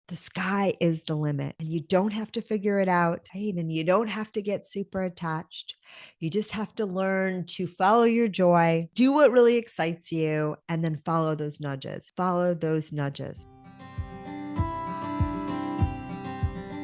the sky is the limit and you don't have to figure it out, right? And you don't have to get super attached. You just have to learn to follow your joy, do what really excites you, and then follow those nudges. Follow those nudges.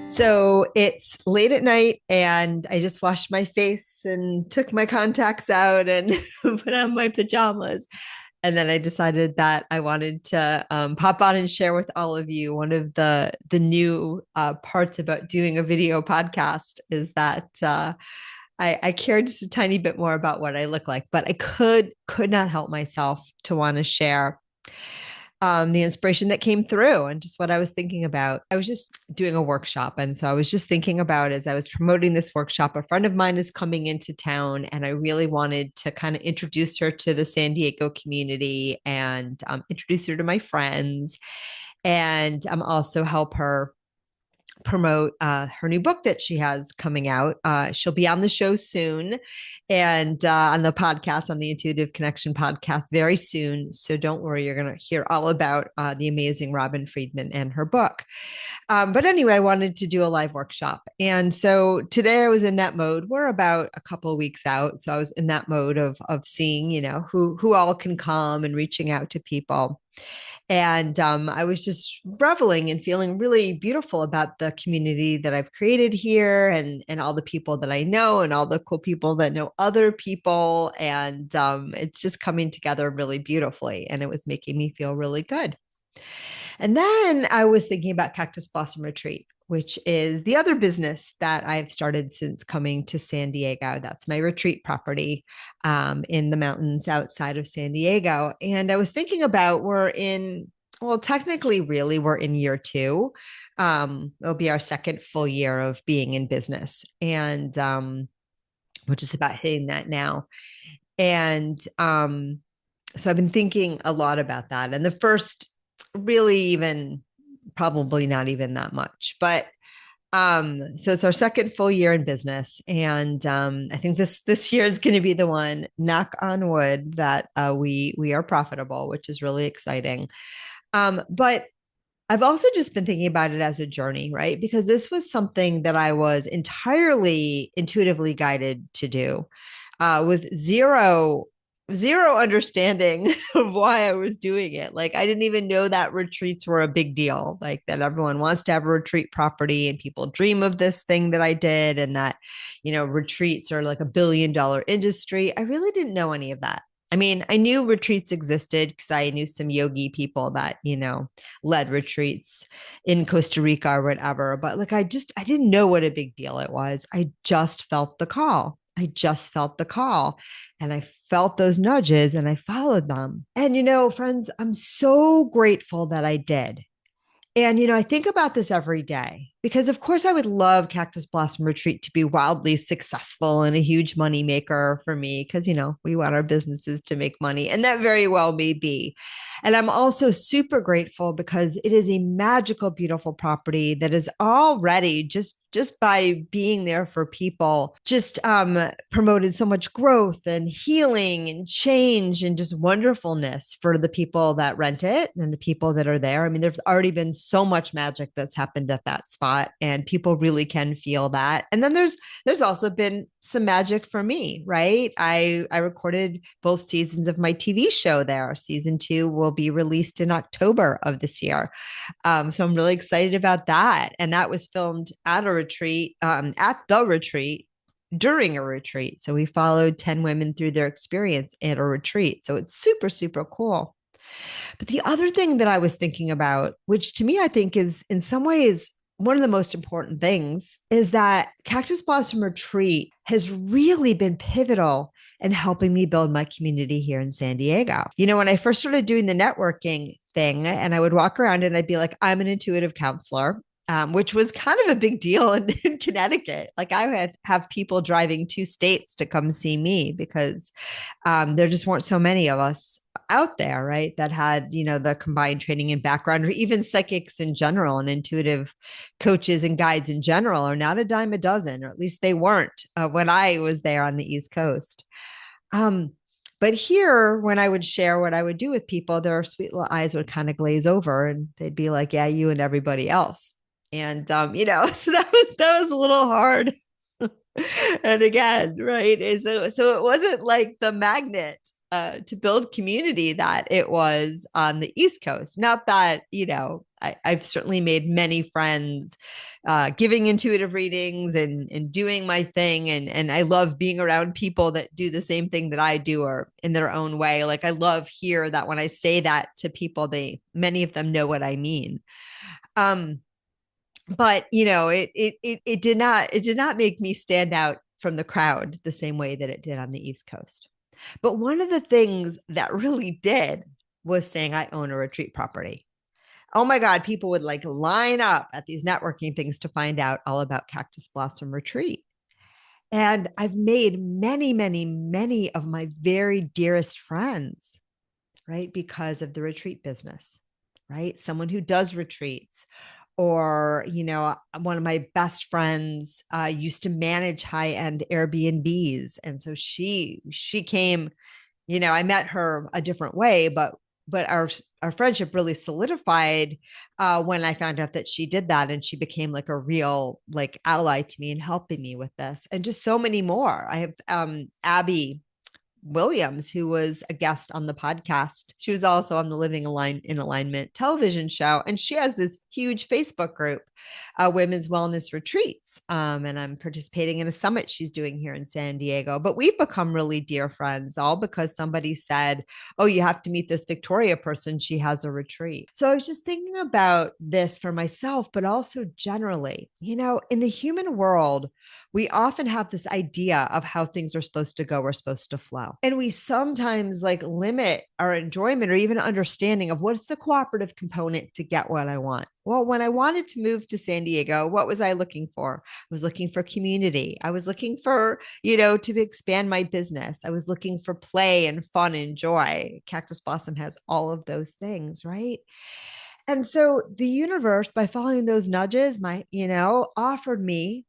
So it's late at night and I just washed my face and took my contacts out and put on my pajamas. And then I decided that I wanted to pop on and share with all of you one of the new parts about doing a video podcast is that I cared just a tiny bit more about what I look like, but I could not help myself to want to share the inspiration that came through and just what I was thinking about. I was just doing a workshop. And so I was just thinking about as I was promoting this workshop, a friend of mine is coming into town, and I really wanted to kind of introduce her to the San Diego community and introduce her to my friends and also help her promote her new book that she has coming out. She'll be on the show soon and on the podcast, on the Intuitive Connection podcast very soon. So don't worry, you're going to hear all about the amazing Robin Friedman and her book. But anyway, I wanted to do a live workshop. And so today I was in that mode. We're about a couple of weeks out. So I was in that mode of seeing, who all can come and reaching out to people. And I was just reveling and feeling really beautiful about the community that I've created here and all the people that I know and all the cool people that know other people. And it's just coming together really beautifully. And it was making me feel really good. And then I was thinking about Cactus Blossom Retreat, which is the other business that I've started since coming to San Diego. That's my retreat property in the mountains outside of San Diego. And I was thinking about technically, really, we're in year two. It'll be our second full year of being in business. And we're just about hitting that now. And so I've been thinking a lot about that. And the first really even probably not even that much, but so it's our second full year in business, and I think this year is going to be the one, knock on wood, that we are profitable, which is really exciting. But I've also just been thinking about it as a journey, right? Because this was something that I was entirely intuitively guided to do, with zero understanding of why I was doing it. Like, I didn't even know that retreats were a big deal, like that everyone wants to have a retreat property and people dream of this thing that I did, and that, retreats are like $1 billion industry. I really didn't know any of that. I mean, I knew retreats existed because I knew some yogi people that, led retreats in Costa Rica or whatever. But like, I didn't know what a big deal it was. I just felt the call. And I felt those nudges and I followed them. And, friends, I'm so grateful that I did. And, I think about this every day because, of course, I would love Cactus Blossom Retreat to be wildly successful and a huge money maker for me because, we want our businesses to make money. And that very well may be. And I'm also super grateful because it is a magical, beautiful property that is already just by being there for people, just promoted so much growth and healing and change and just wonderfulness for the people that rent it and the people that are there. I mean, there's already been so much magic that's happened at that spot, and people really can feel that. And then there's also been some magic for me, right? I recorded both seasons of my TV show there. Season 2 will be released in October of this year. So I'm really excited about that. And that was filmed at the retreat during a retreat. So we followed 10 women through their experience at a retreat. So it's super, super cool. But the other thing that I was thinking about, which to me I think is in some ways one of the most important things, is that Cactus Blossom Retreat has really been pivotal in helping me build my community here in San Diego. When I first started doing the networking thing, and I would walk around and I'd be like, I'm an intuitive counselor. Which was kind of a big deal in Connecticut. Like, I would have people driving 2 states to come see me because there just weren't so many of us out there, right? That had, the combined training and background, or even psychics in general and intuitive coaches and guides in general are not a dime a dozen, or at least they weren't when I was there on the East Coast. But here, when I would share what I would do with people, their sweet little eyes would kind of glaze over and they'd be like, yeah, you and everybody else. And so that was a little hard. And again, right? So it wasn't like the magnet to build community that it was on the East Coast. Not that, I've certainly made many friends giving intuitive readings and doing my thing. And I love being around people that do the same thing that I do or in their own way. Like I love here that when I say that to people, many of them know what I mean. Um, but it did not make me stand out from the crowd the same way that it did on the East Coast. But one of the things that really did was saying I own a retreat property. Oh my God, people would like line up at these networking things to find out all about Cactus Blossom Retreat. And I've made many, many, many of my very dearest friends, right? Because of the retreat business, right? Someone who does retreats, or one of my best friends used to manage high-end Airbnbs, and so she came. I met her a different way, but our friendship really solidified when I found out that she did that, and she became like a real like ally to me and helping me with this, and just so many more. I have Abby Williams, who was a guest on the podcast. She was also on the in Alignment television show, and she has this huge Facebook group, Women's Wellness Retreats. And I'm participating in a summit she's doing here in San Diego. But we've become really dear friends, all because somebody said, "Oh, you have to meet this Victoria person. She has a retreat." So I was just thinking about this for myself, but also generally, in the human world, we often have this idea of how things are supposed to go or supposed to flow. And we sometimes like limit our enjoyment or even understanding of what's the cooperative component to get what I want. Well, when I wanted to move to San Diego, what was I looking for? I was looking for community. I was looking for, to expand my business. I was looking for play and fun and joy. Cactus Blossom has all of those things, right? And so the universe, by following those nudges, offered me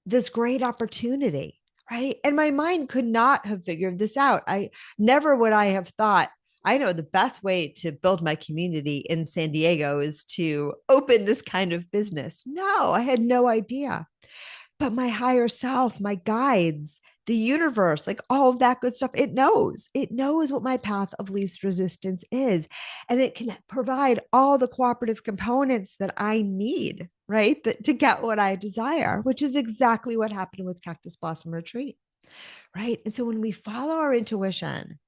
this great opportunity, right? And my mind could not have figured this out. I never would I have thought, I know the best way to build my community in San Diego is to open this kind of business. No, I had no idea. But my higher self, my guides, the universe, like all of that good stuff, it knows what my path of least resistance is. And it can provide all the cooperative components that I need, right? To get what I desire, which is exactly what happened with Cactus Blossom Retreat, right? And so when we follow our intuition,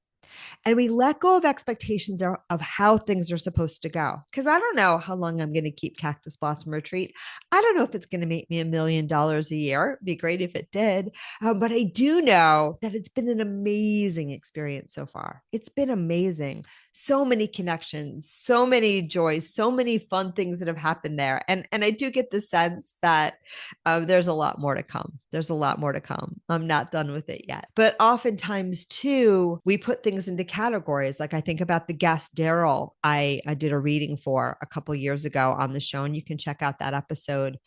and we let go of expectations of how things are supposed to go. Because I don't know how long I'm going to keep Cactus Blossom Retreat. I don't know if it's going to make me $1 million a year. It'd be great if it did. But I do know that it's been an amazing experience so far. It's been amazing. So many connections, so many joys, so many fun things that have happened there. And I do get the sense that there's a lot more to come. There's a lot more to come. I'm not done with it yet. But oftentimes, too, we put things into categories. Like I think about the guest Daryl I did a reading for a couple years ago on the show, and you can check out that episode.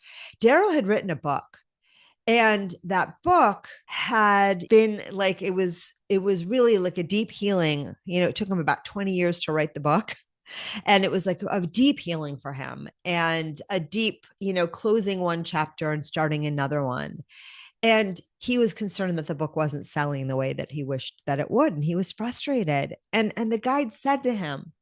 Daryl had written a book. And that book had been like, it was really like a deep healing. It took him about 20 years to write the book. And it was like a deep healing for him and a deep, closing one chapter and starting another one. And he was concerned that the book wasn't selling the way that he wished that it would. And he was frustrated. And the guide said to him,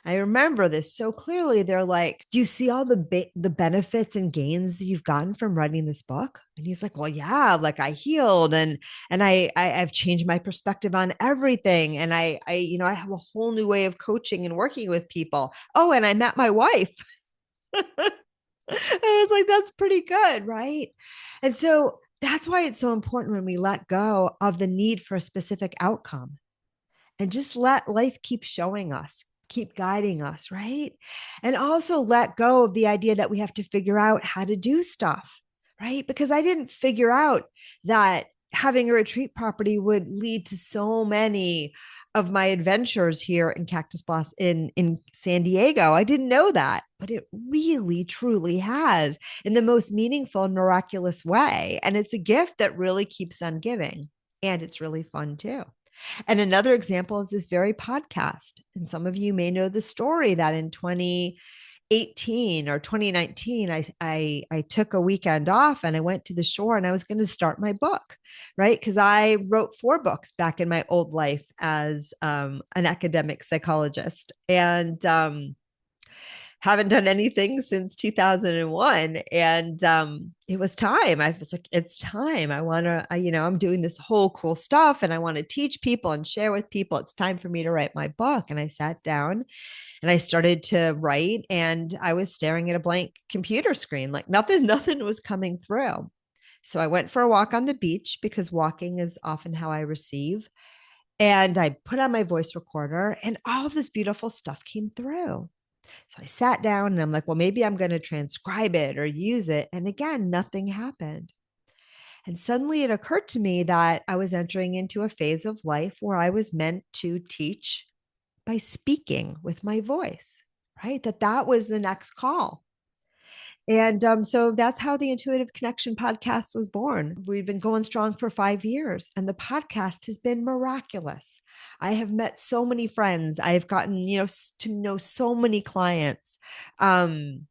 I remember this so clearly. They're like, "Do you see all the benefits and gains that you've gotten from writing this book?" And he's like, "Well, yeah, like I healed and I've changed my perspective on everything. And I have a whole new way of coaching and working with people. Oh, and I met my wife." I was like, that's pretty good, right? And so that's why it's so important when we let go of the need for a specific outcome and just let life keep showing us, keep guiding us, right? And also let go of the idea that we have to figure out how to do stuff, right? Because I didn't figure out that having a retreat property would lead to so many of my adventures here in Cactus Blossom in San Diego. I didn't know that, but it really truly has in the most meaningful and miraculous way. And it's a gift that really keeps on giving. And it's really fun too. And another example is this very podcast. And some of you may know the story that in 2018 or 2019, I took a weekend off and I went to the shore and I was going to start my book, right? Because I wrote 4 books back in my old life as an academic psychologist. And haven't done anything since 2001. And it was time. I was like, it's time. I want to, I'm doing this whole cool stuff and I want to teach people and share with people. It's time for me to write my book. And I sat down and I started to write and I was staring at a blank computer screen, like nothing was coming through. So I went for a walk on the beach because walking is often how I receive. And I put on my voice recorder and all of this beautiful stuff came through. So I sat down and I'm like, well, maybe I'm going to transcribe it or use it. And again, nothing happened. And suddenly it occurred to me that I was entering into a phase of life where I was meant to teach by speaking with my voice, right? That was the next call. And so that's how the Intuitive Connection podcast was born. We've been going strong for 5 years, and the podcast has been miraculous. I have met so many friends. I have gotten, to know so many clients. And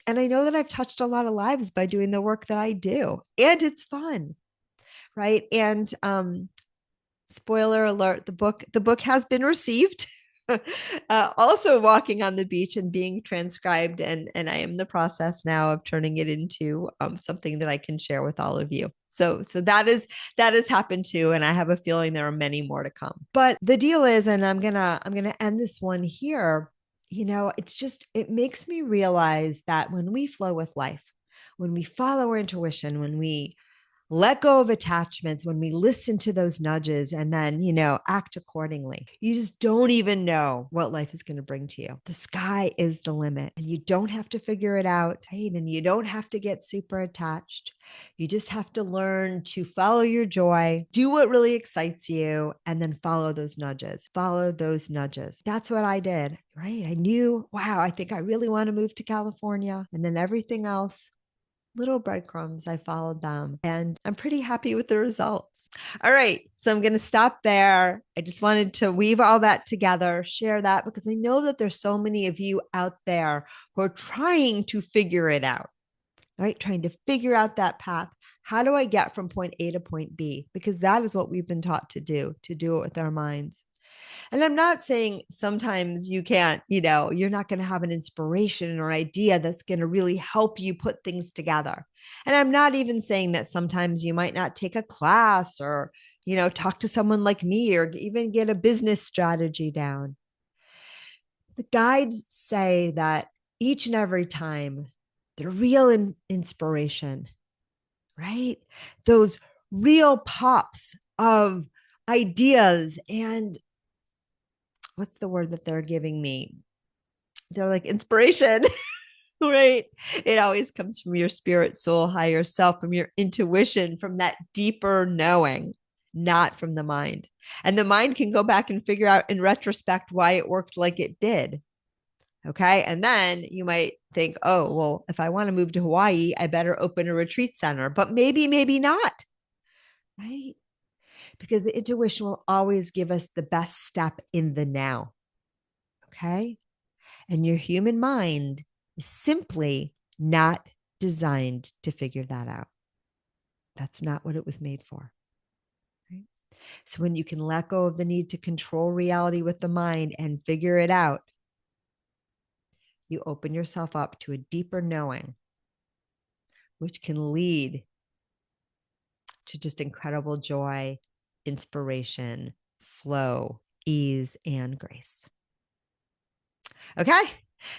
I know that I've touched a lot of lives by doing the work that I do, and it's fun, right? And spoiler alert, the book has been received. Also walking on the beach and being transcribed, and I am in the process now of turning it into something that I can share with all of you. So that has happened too, and I have a feeling there are many more to come. But the deal is, and I'm gonna end this one here. It makes me realize that when we flow with life, when we follow our intuition, when we let go of attachments, when we listen to those nudges and then, act accordingly, you just don't even know what life is going to bring to you. The sky is the limit and you don't have to figure it out, right? And you don't have to get super attached. You just have to learn to follow your joy, do what really excites you, and then follow those nudges. Follow those nudges. That's what I did, right? I knew, wow, I think I really want to move to California. And then everything else, little breadcrumbs, I followed them and I'm pretty happy with the results. All right. So I'm going to stop there. I just wanted to weave all that together, share that because I know that there's so many of you out there who are trying to figure it out, right? Trying to figure out that path. How do I get from point A to point B? Because that is what we've been taught to do it with our minds. And I'm not saying sometimes you can't, you're not going to have an inspiration or idea that's going to really help you put things together. And I'm not even saying that sometimes you might not take a class or, talk to someone like me or even get a business strategy down. The guides say that each and every time, the real inspiration, right? Those real pops of ideas and what's the word that they're giving me? They're like inspiration, right? It always comes from your spirit, soul, higher self, from your intuition, from that deeper knowing, not from the mind. And the mind can go back and figure out in retrospect why it worked like it did. Okay. And then you might think, oh, well, if I want to move to Hawaii, I better open a retreat center, but maybe not. Right. Because the intuition will always give us the best step in the now. Okay. And your human mind is simply not designed to figure that out. That's not what it was made for. Right? So when you can let go of the need to control reality with the mind and figure it out, you open yourself up to a deeper knowing, which can lead to just incredible joy, inspiration, flow, ease, and grace. Okay.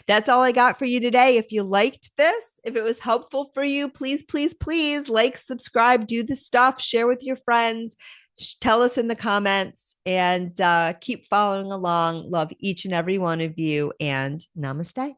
That's all I got for you today. If you liked this, if it was helpful for you, please, please, please like, subscribe, do the stuff, share with your friends, tell us in the comments, and keep following along. Love each and every one of you, and namaste.